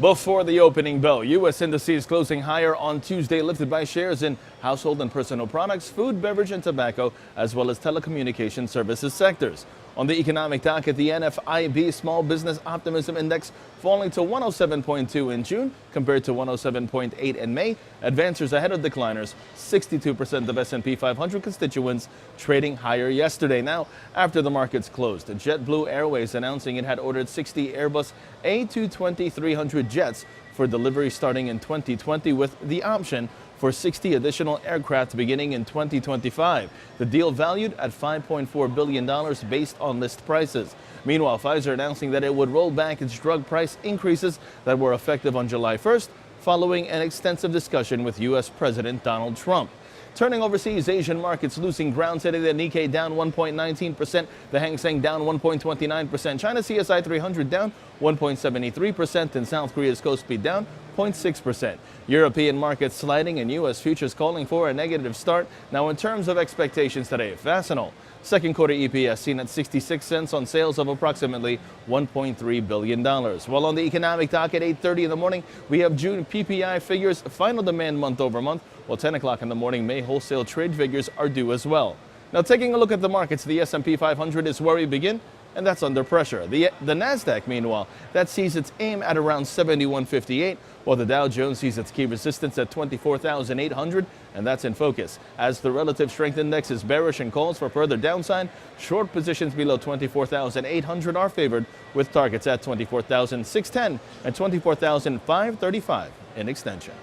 Before the opening bell, U.S. indices closing higher on Tuesday, lifted by shares in household and personal products, food, beverage, and tobacco, as well as telecommunication services sectors. On the economic docket, the NFIB Small Business Optimism Index falling to 107.2 in June compared to 107.8 in May. Advancers ahead of decliners, 62% of S&P 500 constituents trading higher yesterday. Now, after the markets closed, JetBlue Airways announcing it had ordered 60 Airbus A220-300 jets for delivery starting in 2020 with the option for 60 additional aircraft beginning in 2025. The deal valued at $5.4 billion based on list prices. Meanwhile, Pfizer announcing that it would roll back its drug price increases that were effective on July 1st, following an extensive discussion with U.S. President Donald Trump. Turning overseas, Asian markets losing ground today. The Nikkei down 1.19%, the Hang Seng down 1.29%, China CSI 300 down 1.73%, and South Korea's Kospi down 0.6%. European markets sliding and U.S. futures calling for a negative start. Now, in terms of expectations today, Fastenal second quarter EPS seen at 66 cents on sales of approximately $1.3 billion. While on the economic docket, 8:30 in the morning, we have June PPI figures, final demand month over month, while 10 o'clock in the morning, May wholesale trade figures are due as well. Now, taking a look at the markets, the S&P 500 is where we begin, and that's under pressure. The Nasdaq, meanwhile, that sees its aim at around 7158, while the Dow Jones sees its key resistance at 24,800, and that's in focus. As the relative strength index is bearish and calls for further downside, short positions below 24,800 are favored, with targets at 24,610 and 24,535 in extension.